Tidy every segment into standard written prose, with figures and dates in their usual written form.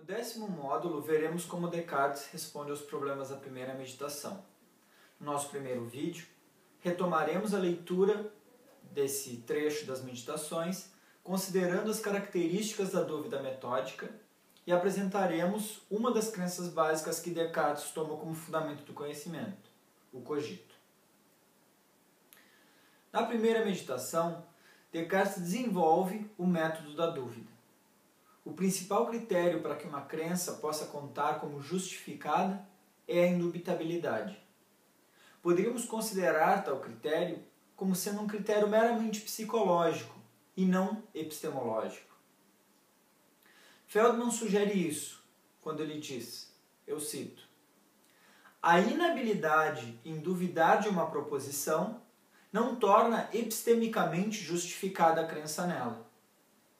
No 10º módulo, veremos como Descartes responde aos problemas da primeira meditação. No nosso primeiro vídeo, retomaremos a leitura desse trecho das meditações, considerando as características da dúvida metódica e apresentaremos uma das crenças básicas que Descartes toma como fundamento do conhecimento, o cogito. Na primeira meditação, Descartes desenvolve o método da dúvida. O principal critério para que uma crença possa contar como justificada é a indubitabilidade. Poderíamos considerar tal critério como sendo um critério meramente psicológico e não epistemológico. Feldman sugere isso quando ele diz, eu cito, a inabilidade em duvidar de uma proposição não torna epistemicamente justificada a crença nela.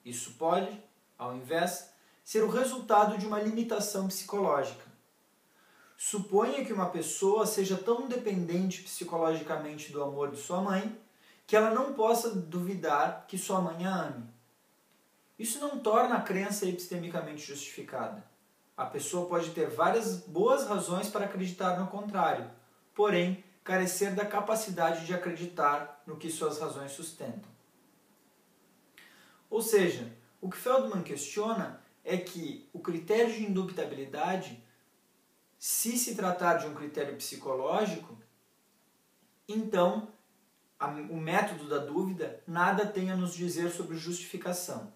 Isso pode, ao invés, ser o resultado de uma limitação psicológica. Suponha que uma pessoa seja tão dependente psicologicamente do amor de sua mãe que ela não possa duvidar que sua mãe a ame. Isso não torna a crença epistemicamente justificada. A pessoa pode ter várias boas razões para acreditar no contrário, porém, carecer da capacidade de acreditar no que suas razões sustentam. Ou seja, o que Feldman questiona é que o critério de indubitabilidade, se tratar de um critério psicológico, então o método da dúvida nada tem a nos dizer sobre justificação.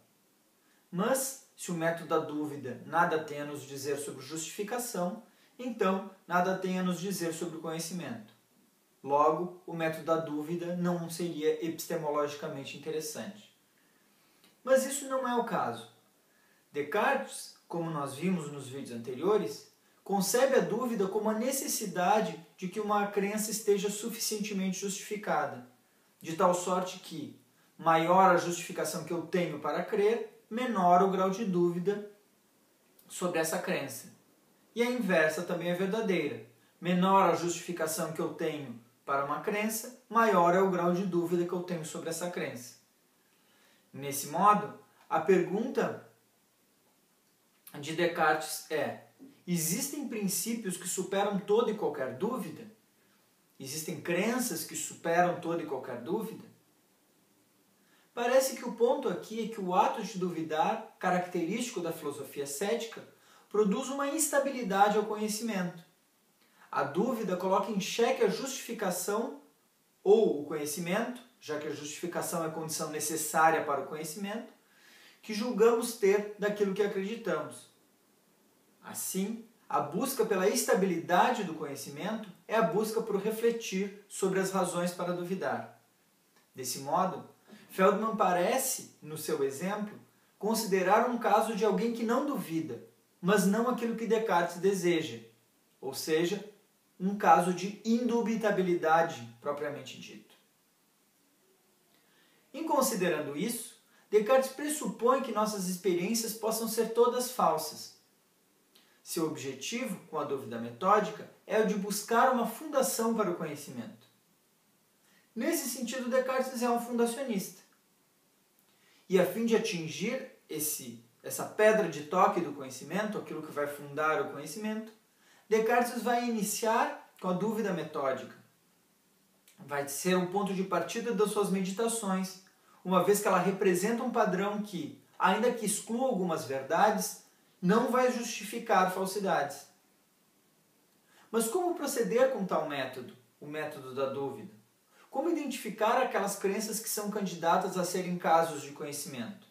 Mas, se o método da dúvida nada tem a nos dizer sobre justificação, então nada tem a nos dizer sobre o conhecimento. Logo, o método da dúvida não seria epistemologicamente interessante. Mas isso não é o caso. Descartes, como nós vimos nos vídeos anteriores, concebe a dúvida como a necessidade de que uma crença esteja suficientemente justificada, de tal sorte que, maior a justificação que eu tenho para crer, menor o grau de dúvida sobre essa crença. E a inversa também é verdadeira. Menor a justificação que eu tenho para uma crença, maior é o grau de dúvida que eu tenho sobre essa crença. Nesse modo, a pergunta de Descartes é: existem princípios que superam toda e qualquer dúvida? Existem crenças que superam toda e qualquer dúvida? Parece que o ponto aqui é que o ato de duvidar, característico da filosofia cética, produz uma instabilidade ao conhecimento. A dúvida coloca em xeque a justificação ou o conhecimento, já que a justificação é a condição necessária para o conhecimento, que julgamos ter daquilo que acreditamos. Assim, a busca pela estabilidade do conhecimento é a busca por refletir sobre as razões para duvidar. Desse modo, Feldman parece, no seu exemplo, considerar um caso de alguém que não duvida, mas não aquilo que Descartes deseja, ou seja, um caso de indubitabilidade propriamente dito. Em considerando isso, Descartes pressupõe que nossas experiências possam ser todas falsas. Seu objetivo, com a dúvida metódica, é o de buscar uma fundação para o conhecimento. Nesse sentido, Descartes é um fundacionista. E a fim de atingir essa pedra de toque do conhecimento, aquilo que vai fundar o conhecimento, Descartes vai iniciar com a dúvida metódica. Vai ser um ponto de partida das suas meditações, uma vez que ela representa um padrão que, ainda que exclua algumas verdades, não vai justificar falsidades. Mas como proceder com tal método, o método da dúvida? Como identificar aquelas crenças que são candidatas a serem casos de conhecimento?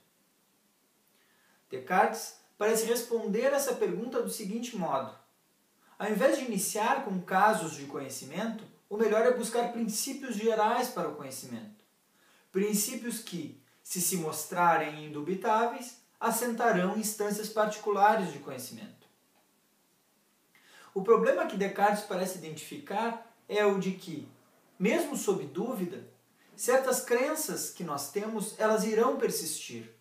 Descartes parece responder essa pergunta do seguinte modo: ao invés de iniciar com casos de conhecimento, o melhor é buscar princípios gerais para o conhecimento. Princípios que, se mostrarem indubitáveis, assentarão instâncias particulares de conhecimento. O problema que Descartes parece identificar é o de que, mesmo sob dúvida, certas crenças que nós temos, elas irão persistir.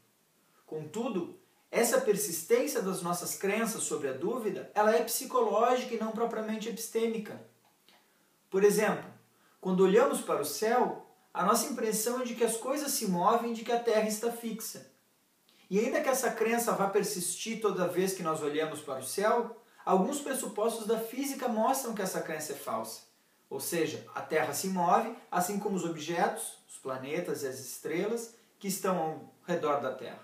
Contudo, essa persistência das nossas crenças sobre a dúvida, ela é psicológica e não propriamente epistêmica. Por exemplo, quando olhamos para o céu, a nossa impressão é de que as coisas se movem e de que a Terra está fixa. E ainda que essa crença vá persistir toda vez que nós olhamos para o céu, alguns pressupostos da física mostram que essa crença é falsa. Ou seja, a Terra se move, assim como os objetos, os planetas e as estrelas que estão ao redor da Terra.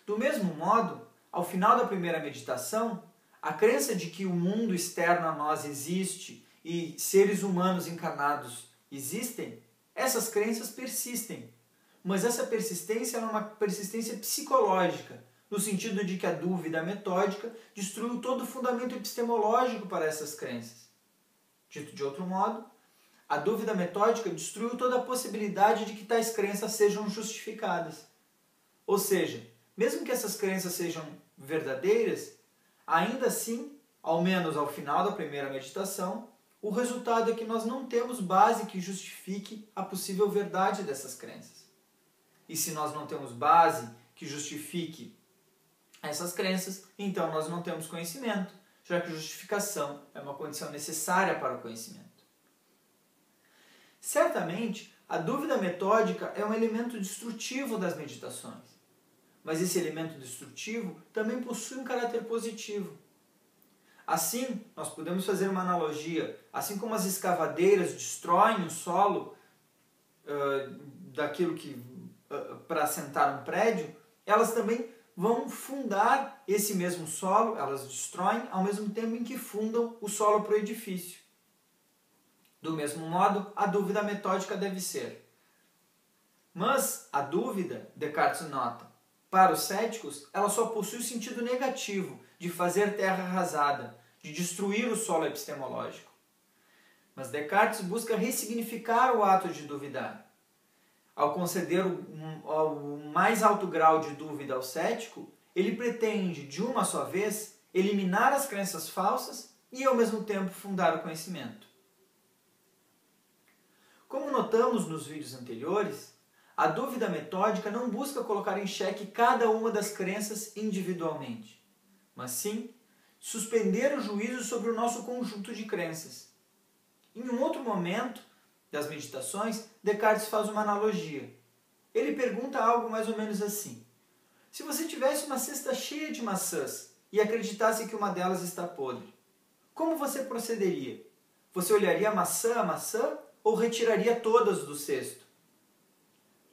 Do mesmo modo, ao final da primeira meditação, a crença de que o mundo externo a nós existe e seres humanos encarnados existem, essas crenças persistem. Mas essa persistência é uma persistência psicológica, no sentido de que a dúvida metódica destruiu todo o fundamento epistemológico para essas crenças. Dito de outro modo, a dúvida metódica destruiu toda a possibilidade de que tais crenças sejam justificadas. Ou seja, mesmo que essas crenças sejam verdadeiras, ainda assim, ao menos ao final da primeira meditação, o resultado é que nós não temos base que justifique a possível verdade dessas crenças. E se nós não temos base que justifique essas crenças, então nós não temos conhecimento, já que justificação é uma condição necessária para o conhecimento. Certamente, a dúvida metódica é um elemento destrutivo das meditações, mas esse elemento destrutivo também possui um caráter positivo. Assim, nós podemos fazer uma analogia, assim como as escavadeiras destroem o solo daquilo que para assentar um prédio, elas também vão fundar esse mesmo solo, elas destroem ao mesmo tempo em que fundam o solo para o edifício. Do mesmo modo, a dúvida metódica deve ser. Mas a dúvida, Descartes nota, para os céticos, ela só possui o sentido negativo de fazer terra arrasada, de destruir o solo epistemológico. Mas Descartes busca ressignificar o ato de duvidar. Ao conceder o mais alto grau de dúvida ao cético, ele pretende, de uma só vez, eliminar as crenças falsas e, ao mesmo tempo, fundar o conhecimento. Como notamos nos vídeos anteriores, a dúvida metódica não busca colocar em xeque cada uma das crenças individualmente, mas sim suspender o juízo sobre o nosso conjunto de crenças. Em um outro momento das meditações, Descartes faz uma analogia. Ele pergunta algo mais ou menos assim: se você tivesse uma cesta cheia de maçãs e acreditasse que uma delas está podre, como você procederia? Você olharia maçã a maçã ou retiraria todas do cesto?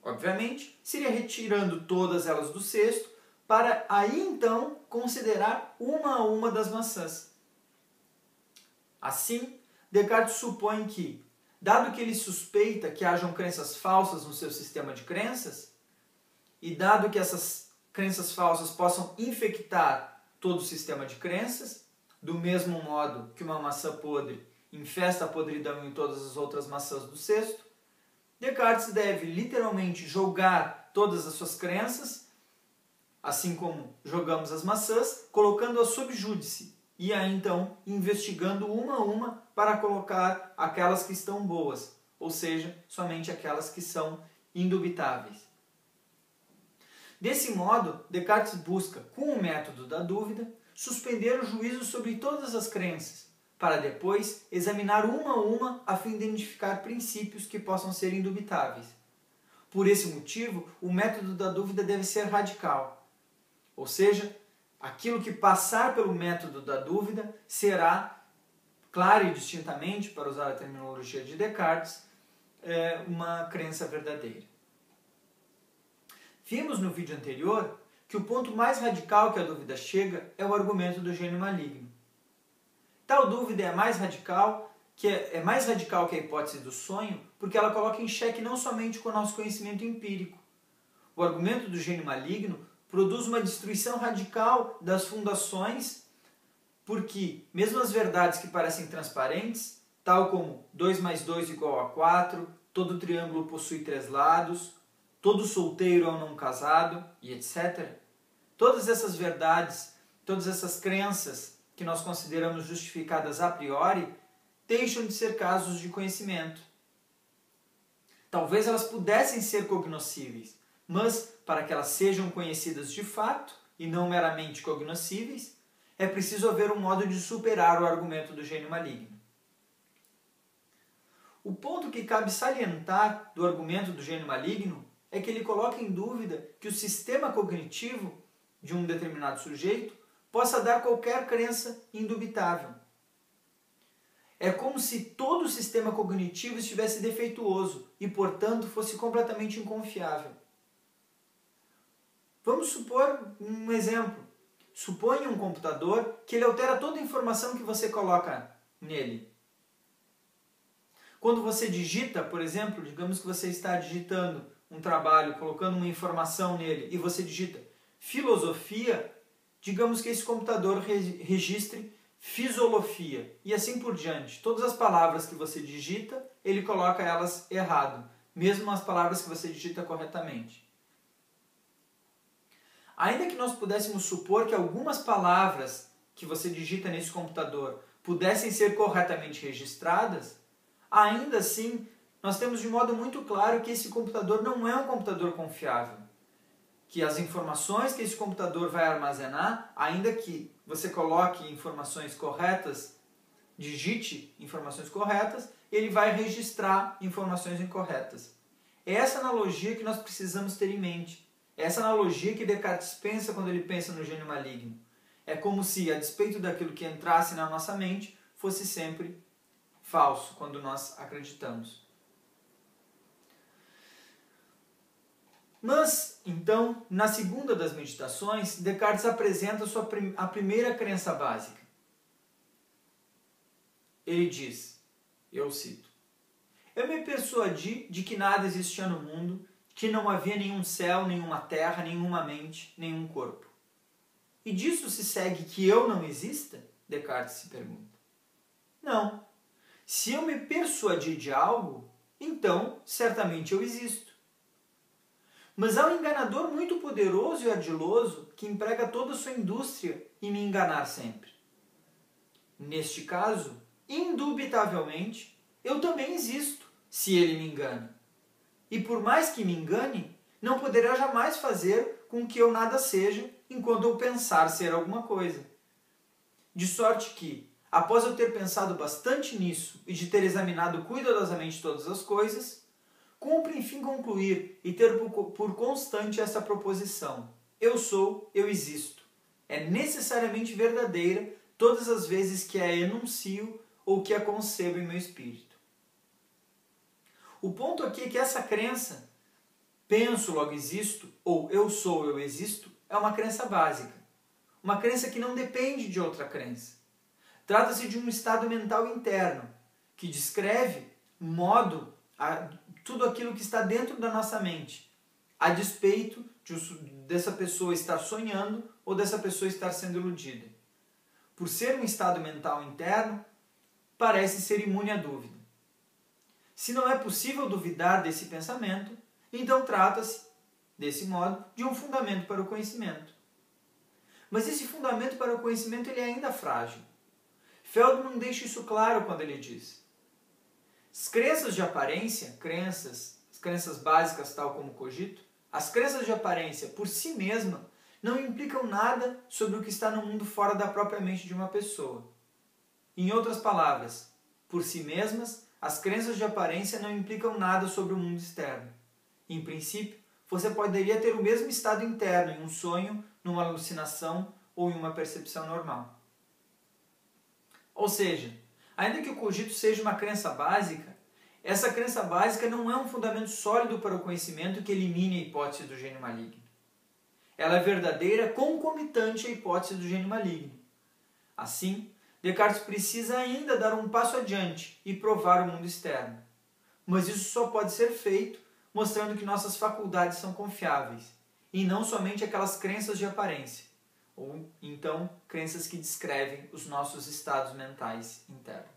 Obviamente, seria retirando todas elas do cesto para aí então considerar uma a uma das maçãs. Assim, Descartes supõe que, dado que ele suspeita que hajam crenças falsas no seu sistema de crenças, e dado que essas crenças falsas possam infectar todo o sistema de crenças, do mesmo modo que uma maçã podre infesta a podridão em todas as outras maçãs do cesto, Descartes deve literalmente jogar todas as suas crenças, assim como jogamos as maçãs, colocando-as sob júdice, e aí então investigando uma a uma para colocar aquelas que estão boas, ou seja, somente aquelas que são indubitáveis. Desse modo, Descartes busca, com o método da dúvida, suspender o juízo sobre todas as crenças, para depois examinar uma a uma a fim de identificar princípios que possam ser indubitáveis. Por esse motivo, o método da dúvida deve ser radical, ou seja, aquilo que passar pelo método da dúvida será, claro e distintamente, para usar a terminologia de Descartes, uma crença verdadeira. Vimos no vídeo anterior que o ponto mais radical que a dúvida chega é o argumento do gênio maligno. Tal dúvida é mais radical que a hipótese do sonho, porque ela coloca em xeque não somente o nosso conhecimento empírico. O argumento do gênio maligno produz uma destruição radical das fundações, porque mesmo as verdades que parecem transparentes, tal como 2 mais 2 igual a 4, todo triângulo possui 3 lados, todo solteiro é um não casado, e etc. Todas essas verdades, todas essas crenças que nós consideramos justificadas a priori, deixam de ser casos de conhecimento. Talvez elas pudessem ser cognoscíveis, mas para que elas sejam conhecidas de fato e não meramente cognoscíveis, é preciso haver um modo de superar o argumento do gênio maligno. O ponto que cabe salientar do argumento do gênio maligno é que ele coloca em dúvida que o sistema cognitivo de um determinado sujeito possa dar qualquer crença indubitável. É como se todo o sistema cognitivo estivesse defeituoso e, portanto, fosse completamente inconfiável. Vamos supor um exemplo. Suponha um computador que ele altera toda a informação que você coloca nele. Quando você digita, por exemplo, digamos que você está digitando um trabalho, colocando uma informação nele, e você digita filosofia, digamos que esse computador registre fisiolofia, e assim por diante. Todas as palavras que você digita, ele coloca elas errado, mesmo as palavras que você digita corretamente. Ainda que nós pudéssemos supor que algumas palavras que você digita nesse computador pudessem ser corretamente registradas, ainda assim, nós temos de modo muito claro que esse computador não é um computador confiável. Que as informações que esse computador vai armazenar, ainda que você coloque informações corretas, digite informações corretas, ele vai registrar informações incorretas. É essa analogia que nós precisamos ter em mente. É essa analogia que Descartes pensa quando ele pensa no gênio maligno. É como se, a despeito daquilo que entrasse na nossa mente, fosse sempre falso quando nós acreditamos. Mas, então, na segunda das meditações, Descartes apresenta a primeira crença básica. Ele diz, eu cito, eu me persuadi de que nada existia no mundo, que não havia nenhum céu, nenhuma terra, nenhuma mente, nenhum corpo. E disso se segue que eu não exista? Descartes se pergunta. Não. Se eu me persuadi de algo, então certamente eu existo. Mas há um enganador muito poderoso e ardiloso que emprega toda a sua indústria em me enganar sempre. Neste caso, indubitavelmente, eu também existo, se ele me engana. E por mais que me engane, não poderá jamais fazer com que eu nada seja enquanto eu pensar ser alguma coisa. De sorte que, após eu ter pensado bastante nisso e de ter examinado cuidadosamente todas as coisas, cumpre enfim concluir e ter por constante essa proposição. Eu sou, eu existo. É necessariamente verdadeira todas as vezes que a enuncio ou que a concebo em meu espírito. O ponto aqui é que essa crença, penso, logo existo, ou eu sou, eu existo, é uma crença básica. Uma crença que não depende de outra crença. Trata-se de um estado mental interno, que descreve tudo aquilo que está dentro da nossa mente, a despeito dessa pessoa estar sonhando ou dessa pessoa estar sendo iludida. Por ser um estado mental interno, parece ser imune à dúvida. Se não é possível duvidar desse pensamento, então trata-se, desse modo, de um fundamento para o conhecimento. Mas esse fundamento para o conhecimento ele é ainda frágil. Feldman deixa isso claro quando ele diz: as crenças de aparência, as crenças básicas tal como cogito, as crenças de aparência por si mesma não implicam nada sobre o que está no mundo fora da própria mente de uma pessoa. Em outras palavras, por si mesmas, as crenças de aparência não implicam nada sobre o mundo externo. Em princípio, você poderia ter o mesmo estado interno em um sonho, numa alucinação ou em uma percepção normal. Ou seja, ainda que o cogito seja uma crença básica, essa crença básica não é um fundamento sólido para o conhecimento que elimine a hipótese do gênio maligno. Ela é verdadeira concomitante à hipótese do gênio maligno. Assim, Descartes precisa ainda dar um passo adiante e provar o mundo externo. Mas isso só pode ser feito mostrando que nossas faculdades são confiáveis, e não somente aquelas crenças de aparência, ou então crenças que descrevem os nossos estados mentais internos.